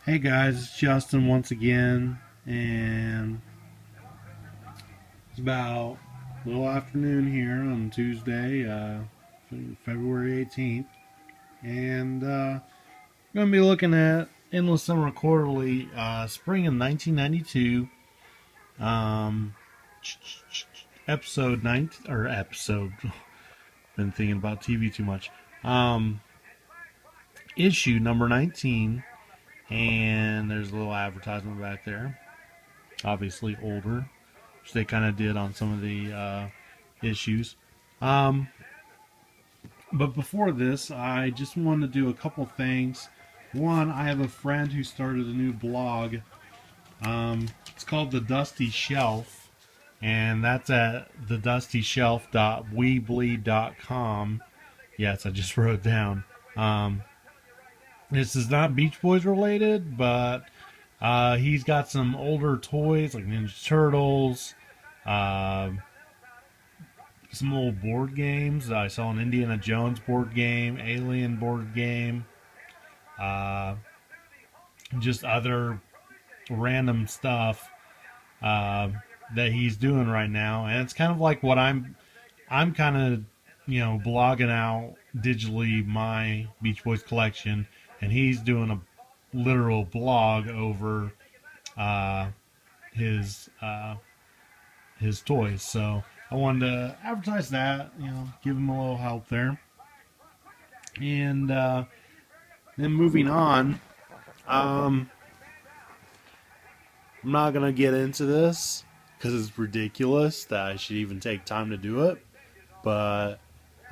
Hey guys, it's Justin once again, and it's about a little afternoon here on Tuesday, February 18th, and we're going to be looking at Endless Summer Quarterly, spring of 1992, um, episode 19, or episode, been thinking about TV too much, um, issue number 19, and there's a little advertisement back there, obviously older, which they kind of did on some of the issues. Um, but before this, I just wanted to do a couple things. One, I have a friend who started a new blog. It's called The Dusty Shelf, and that's at thedustyshelf.weebly.com. Yes, I just wrote down. This is not Beach Boys related, but he's got some older toys like Ninja Turtles, uh, some old board games. I saw an Indiana Jones board game, Alien board game, uh, just other random stuff that he's doing right now, and it's kind of like what I'm kind of blogging out digitally my Beach Boys collection, and he's doing a literal blog over uh, his toys. So I wanted to advertise that, give him a little help there. And then moving on, I'm not going to get into this because it's ridiculous that I should even take time to do it. But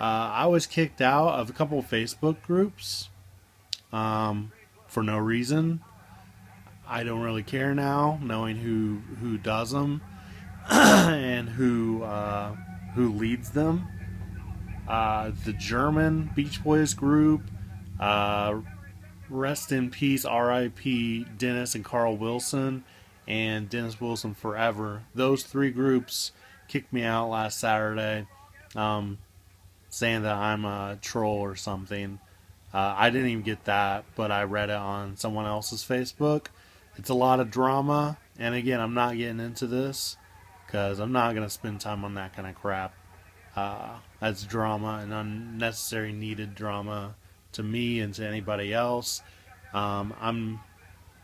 I was kicked out of a couple of Facebook groups for no reason. I don't really care now, knowing who does them and who leads them. The German Beach Boys group, rest in peace, R.I.P. Dennis and Carl Wilson, and Dennis Wilson Forever. Those three groups kicked me out last Saturday, saying that I'm a troll or something. I didn't even get that, but I read it on someone else's Facebook. It's a lot of drama, and again, I'm not getting into this because I'm not going to spend time on that kind of crap. That's drama and unnecessary needed drama to me and to anybody else. I'm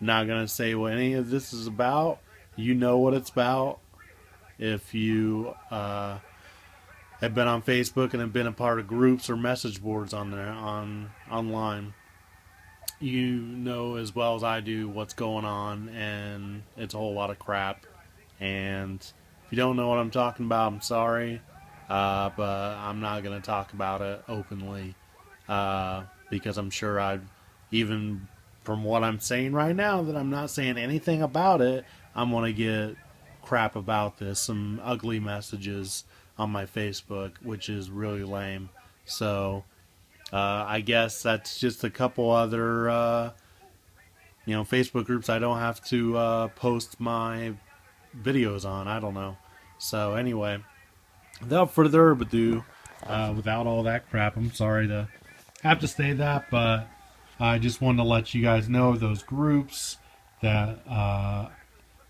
not going to say what any of this is about. You know what it's about. If you have been on Facebook and have been a part of groups or message boards on there online, you know as well as I do what's going on, and it's a whole lot of crap. And if you don't know what I'm talking about, I'm sorry, but I'm not going to talk about it openly because I'm sure even from what I'm saying right now, that I'm not saying anything about it, I'm going to get crap about this, some ugly messages on my Facebook, which is really lame. So I guess that's just a couple other Facebook groups I don't have to post my videos on. I don't know. So anyway, without further ado, without all that crap, I'm sorry to have to say that, but I just wanted to let you guys know those groups that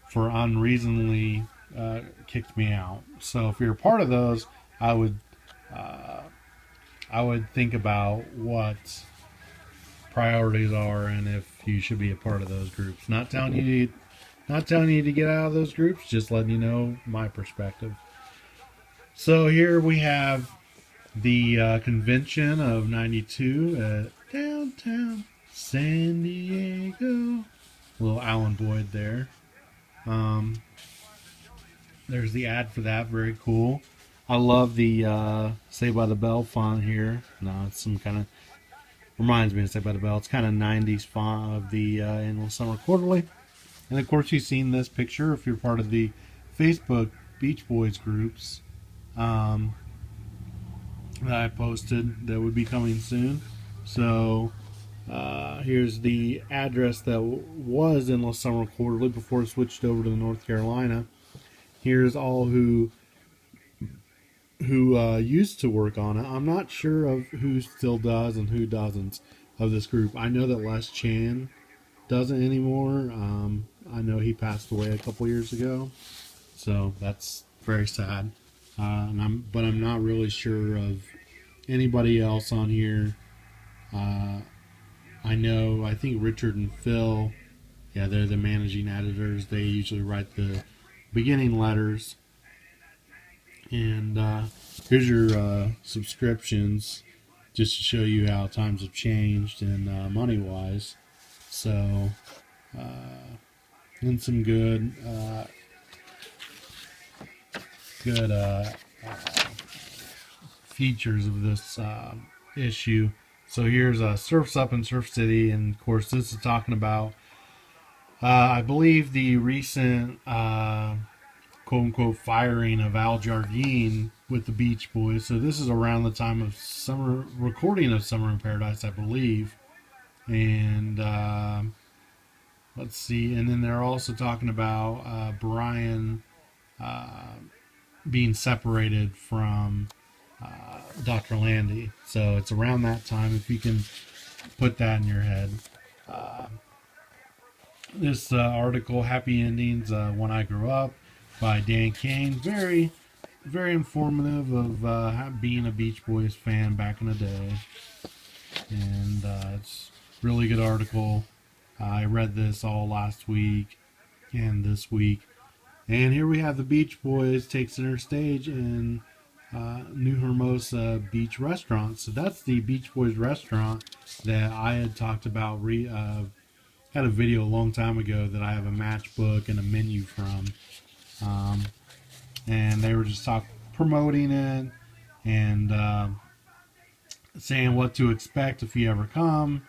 for unreasonably kicked me out. So if you're a part of those, I would think about what priorities are and if you should be a part of those groups. Not telling you to get out of those groups, just letting you know my perspective. So here we have the convention of '92 at downtown San Diego. Little Alan Boyd there. There's the ad for that. Very cool. I love the Saved by the Bell font here. No, it's some kind of reminds me of Saved by the Bell. It's kind of '90s font of the Endless Summer Quarterly. And of course, you've seen this picture if you're part of the Facebook Beach Boys groups that I posted that would be coming soon. So here's the address that was Endless Summer Quarterly before it switched over to the North Carolina. Here's all who used to work on it. I'm not sure of who still does and who doesn't of this group. I know that Les Chan doesn't anymore. I know he passed away a couple years ago, so that's very sad. But I'm not really sure of anybody else on here. I think Richard and Phil, yeah, they're the managing editors. They usually write the beginning letters. And here's your subscriptions, just to show you how times have changed and money wise. So, and some good features of this issue. So here's Surf's Up in Surf City, and of course this is talking about, I believe, the recent quote-unquote firing of Jardine with the Beach Boys. So this is around the time of summer recording of Summer in Paradise, I believe. And let's see, and then they're also talking about Brian being separated from Dr. Landy. So it's around that time, if you can put that in your head. This article, Happy Endings When I Grew Up, by Dan Kane. Very, very informative of being a Beach Boys fan back in the day. And it's a really good article. I read this all last week and this week. And here we have the Beach Boys take center stage in New Hermosa Beach Restaurant. So that's the Beach Boys restaurant that I had talked about. Had a video a long time ago that I have a matchbook and a menu from. And they were just promoting it and saying what to expect if you ever come.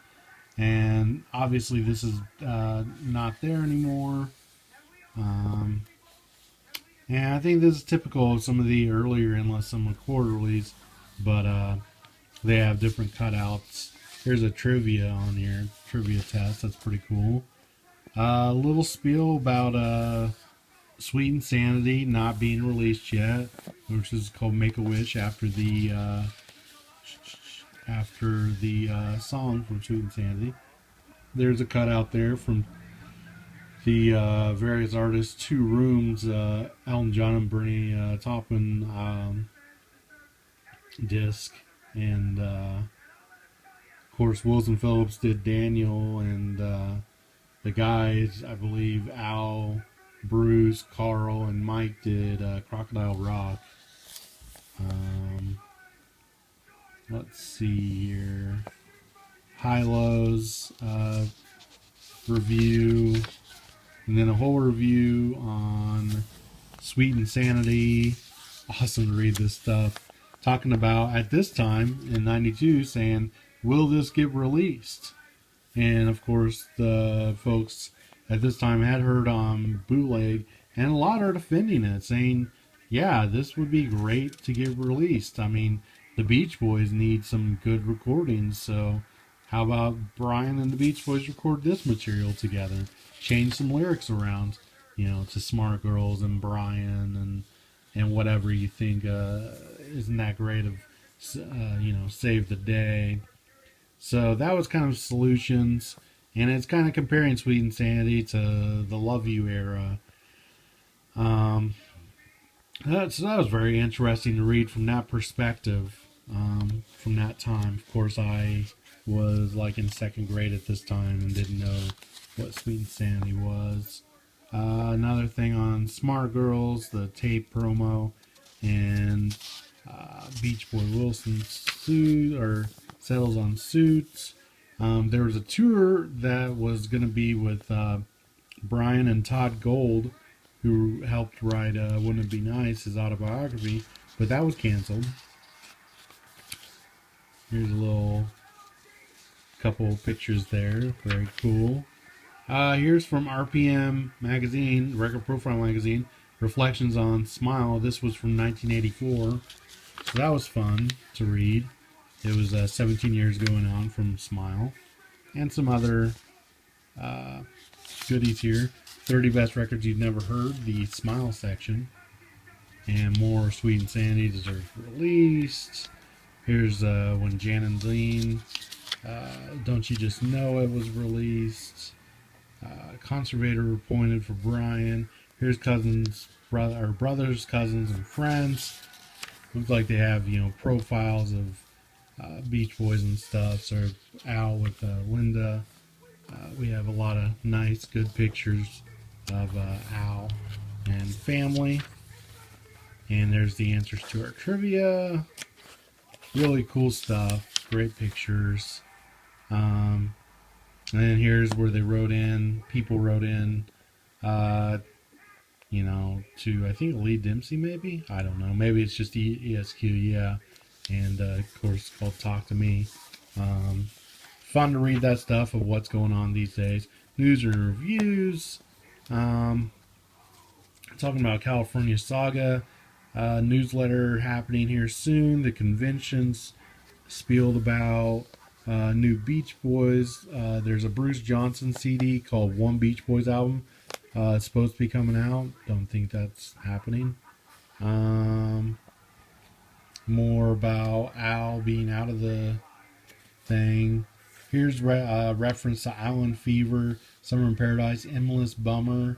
And obviously this is not there anymore. And I think this is typical of some of the earlier Endless Summer quarterlies, but they have different cutouts. Here's a trivia on here, trivia test. That's pretty cool. A little spiel about Sweet Insanity not being released yet, which is called Make a Wish after the song from Sweet Insanity. There's a cutout there from the various artists, Two Rooms, Elton John and Bernie Taupin disc, and of course Wilson Phillips did Daniel, and the guys, I believe Al, Bruce, Carl, and Mike did Crocodile Rock. Let's see here. High Lows review, and then a whole review on Sweet Insanity. Awesome to read this stuff. Talking about, at this time in '92, saying, will this get released? And of course, the folks at this time had heard on bootleg, and a lot are defending it, saying, yeah, this would be great to get released. I mean, the Beach Boys need some good recordings, so how about Brian and the Beach Boys record this material together? Change some lyrics around, to Smart Girls and Brian and whatever you think isn't that great of, Save the Day. So that was kind of solutions, and it's kind of comparing Sweet Insanity to the Love You era. So that was very interesting to read from that perspective, from that time. Of course, I was like in second grade at this time and didn't know what Sweet Insanity was. Another thing on Smart Girls, the tape promo, and Beach Boy Wilson settles on Suits. There was a tour that was going to be with Brian and Todd Gold, who helped write Wouldn't It Be Nice, his autobiography, but that was canceled. Here's a couple pictures there, very cool. Here's from RPM magazine, Record Profile magazine, Reflections on Smile. This was from 1984, so that was fun to read. It was 17 years going on from Smile, and some other goodies here. 30 Best Records You've Never Heard, the Smile section, and more Sweet Insanity deserves released. Here's when Jan and Dean, Don't You Just Know It was released. conservator appointed for Brian. Here's brothers, cousins, and friends. Looks like they have profiles of Beach Boys and stuff. So Al with Linda. We have a lot of nice, good pictures of Al and family. And there's the answers to our trivia. Really cool stuff. Great pictures. And then here's where they wrote in. People wrote in. To I think Lee Dempsey maybe. I don't know. Maybe it's just ESQ. Yeah. And of course, it's called Talk to Me. Fun to read that stuff of what's going on these days. News and reviews. Talking about California Saga. Newsletter happening here soon. The conventions spieled about new Beach Boys. There's a Bruce Johnson CD called One Beach Boys Album. It's supposed to be coming out. Don't think that's happening. More about Al being out of the thing. Here's reference to Island Fever, Summer in Paradise, Endless Bummer.